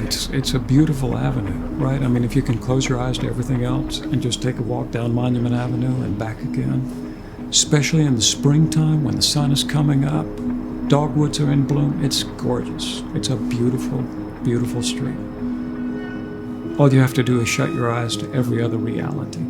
it's a beautiful avenue, right? I mean, if you can close your eyes to everything else and just take a walk down Monument Avenue and back again, especially in the springtime when the sun is coming up, dogwoods are in bloom, it's gorgeous. It's a beautiful, beautiful street. All you have to do is shut your eyes to every other reality.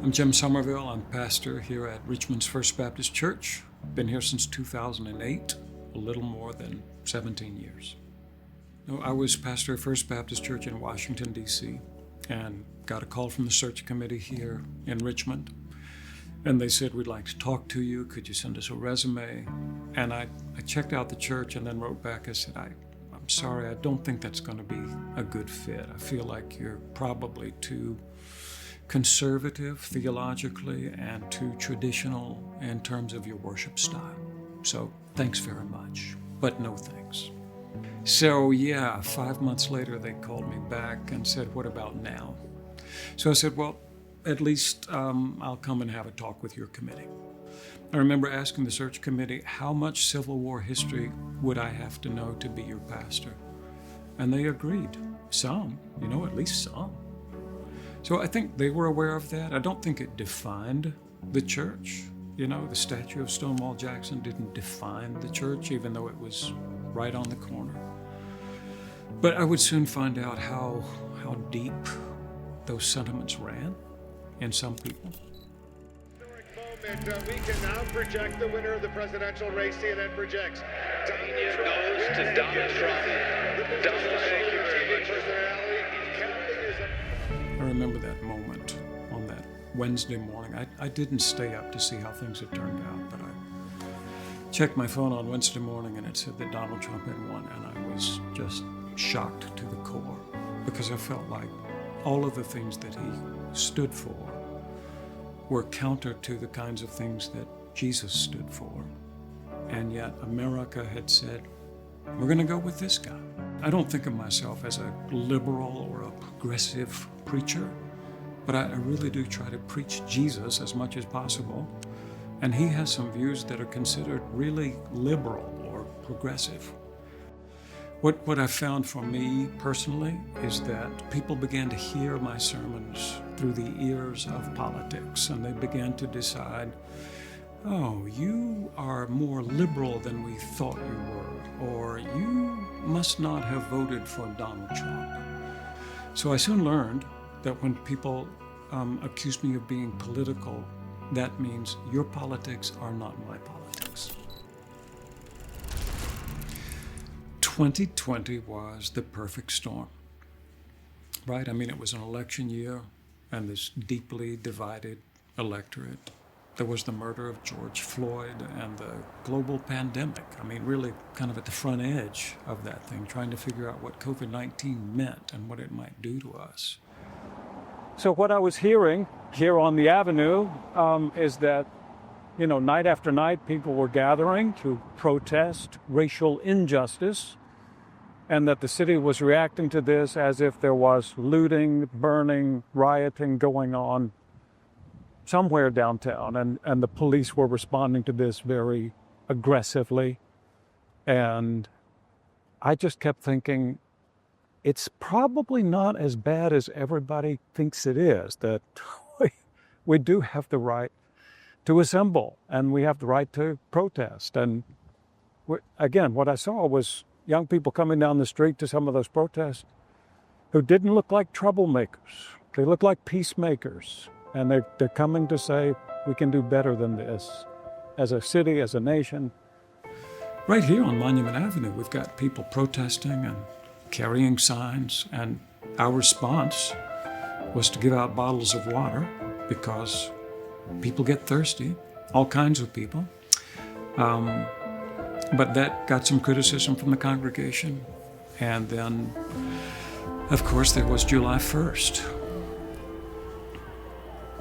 I'm Jim Somerville. I'm pastor here at Richmond's First Baptist Church. Been here since 2008, a little more than 17 years. I was pastor at First Baptist Church in Washington, D.C., and got a call from the search committee here in Richmond. And they said, we'd like to talk to you. Could you send us a resume? And I checked out the church and then wrote back. I said, I'm sorry, I don't think that's going to be a good fit. I feel like you're probably too conservative theologically and too traditional in terms of your worship style. So thanks very much, but no thanks. So 5 months later, they called me back and said, what about now? So I said, well, at least I'll come and have a talk with your committee. I remember asking the search committee, how much Civil War history would I have to know to be your pastor? And they agreed. Some, at least some. So I think they were aware of that. I don't think it defined the church. The statue of Stonewall Jackson didn't define the church, even though it was right on the corner. But I would soon find out how deep those sentiments ran in some people. Moment, we can now project the winner of the presidential race. CNN projects. Pennsylvania goes to Donald Trump. Donald, thank you very much. I remember that moment on that Wednesday morning. I didn't stay up to see how things had turned out, but I checked my phone on Wednesday morning and it said that Donald Trump had won, and I was just shocked to the core because I felt like all of the things that he stood for were counter to the kinds of things that Jesus stood for. And yet America had said, we're going to go with this guy. I don't think of myself as a liberal or a progressive preacher, but I really do try to preach Jesus as much as possible. And he has some views that are considered really liberal or progressive. What I found for me personally is that people began to hear my sermons through the ears of politics, and they began to decide, oh, you are more liberal than we thought you were, or you must not have voted for Donald Trump. So I soon learned that when people accused me of being political, that means your politics are not my politics. 2020 was the perfect storm, right? I mean, it was an election year and this deeply divided electorate. There was the murder of George Floyd and the global pandemic. I mean, really kind of at the front edge of that thing, trying to figure out what COVID-19 meant and what it might do to us. So what I was hearing here on the avenue is that, night after night, people were gathering to protest racial injustice, and that the city was reacting to this as if there was looting, burning, rioting going on somewhere downtown, and the police were responding to this very aggressively. And I just kept thinking, it's probably not as bad as everybody thinks it is, that we do have the right to assemble, and we have the right to protest. And again, what I saw was young people coming down the street to some of those protests who didn't look like troublemakers. They looked like peacemakers. And they're coming to say, we can do better than this as a city, as a nation. Right here on Monument Avenue, we've got people protesting and carrying signs, and our response was to give out bottles of water because people get thirsty, all kinds of people. But that got some criticism from the congregation. And then, of course, there was July 1st.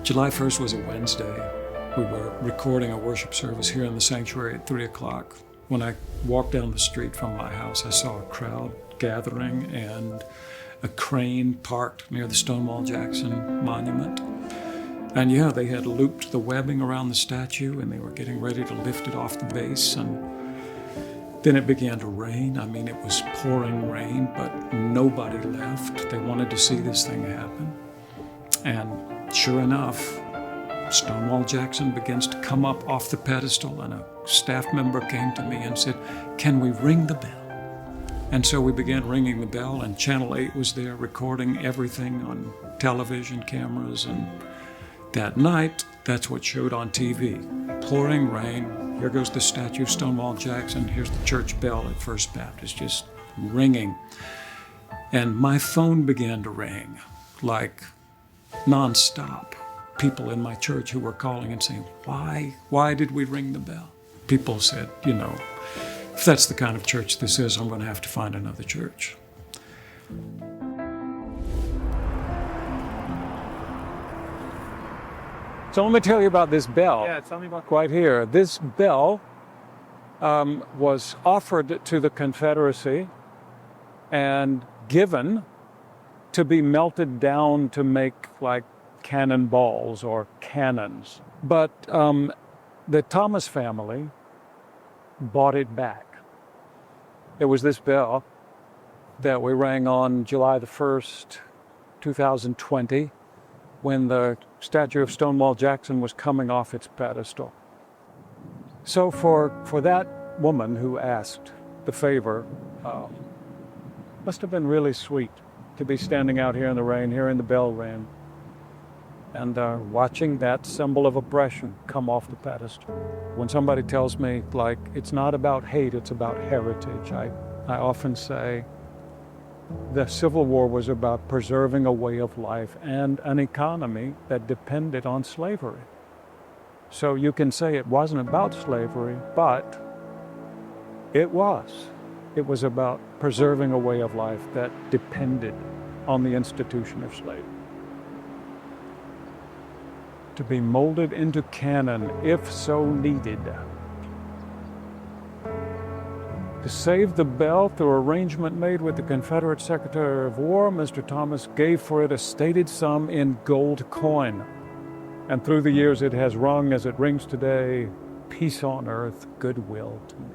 July 1st was a Wednesday. We were recording a worship service here in the sanctuary at 3 o'clock. When I walked down the street from my house, I saw a crowd gathering and a crane parked near the Stonewall Jackson monument. And yeah, they had looped the webbing around the statue and they were getting ready to lift it off the base. And then it began to rain. I mean, it was pouring rain, but nobody left. They wanted to see this thing happen. And sure enough, Stonewall Jackson begins to come up off the pedestal, and a staff member came to me and said, "Can we ring the bell?" And so we began ringing the bell, and Channel 8 was there recording everything on television cameras. And that night, that's what showed on TV. Pouring rain, here goes the statue of Stonewall Jackson, here's the church bell at First Baptist, just ringing. And my phone began to ring, like nonstop. People in my church who were calling and saying, why did we ring the bell? People said, if that's the kind of church this is, I'm going to have to find another church. So let me tell you about this bell. Yeah, tell me about Right here. This bell was offered to the Confederacy and given to be melted down to make like cannonballs or cannons. But the Thomas family bought it back. It was this bell that we rang on July the 1st, 2020, when the statue of Stonewall Jackson was coming off its pedestal. So for that woman who asked the favor, must have been really sweet to be standing out here in the rain, hearing the bell ring, and watching that symbol of oppression come off the pedestal. When somebody tells me, like, it's not about hate, it's about heritage, I often say the Civil War was about preserving a way of life and an economy that depended on slavery. So you can say it wasn't about slavery, but it was. It was about preserving a way of life that depended on the institution of slavery. To be molded into canon, if so needed. To save the bell through arrangement made with the Confederate Secretary of War, Mr. Thomas gave for it a stated sum in gold coin. And through the years it has rung as it rings today, peace on earth, goodwill to men.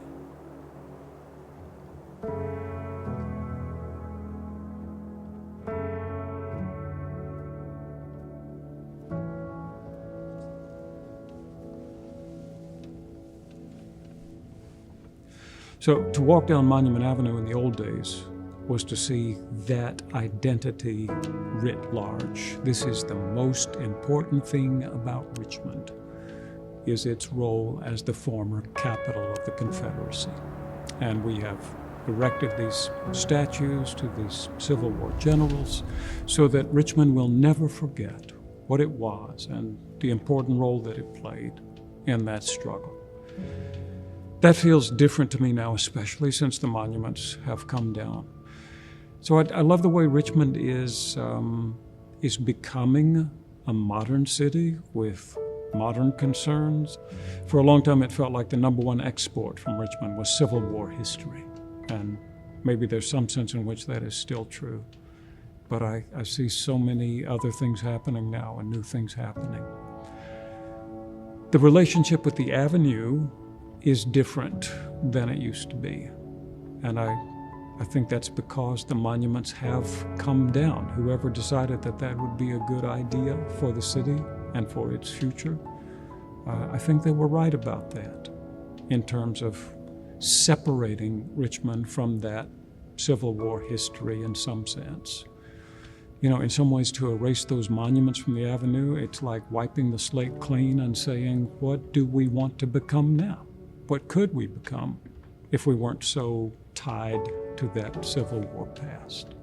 So to walk down Monument Avenue in the old days was to see that identity writ large. This is the most important thing about Richmond, is its role as the former capital of the Confederacy. And we have erected these statues to these Civil War generals so that Richmond will never forget what it was and the important role that it played in that struggle. That feels different to me now, especially since the monuments have come down. So I love the way Richmond is becoming a modern city with modern concerns. For a long time, it felt like the number one export from Richmond was Civil War history. And maybe there's some sense in which that is still true. But I see so many other things happening now and new things happening. The relationship with the Avenue is different than it used to be. And I think that's because the monuments have come down. Whoever decided that that would be a good idea for the city and for its future, I think they were right about that in terms of separating Richmond from that Civil War history in some sense. You know, in some ways, to erase those monuments from the avenue, it's like wiping the slate clean and saying, what do we want to become now? What could we become if we weren't so tied to that Civil War past?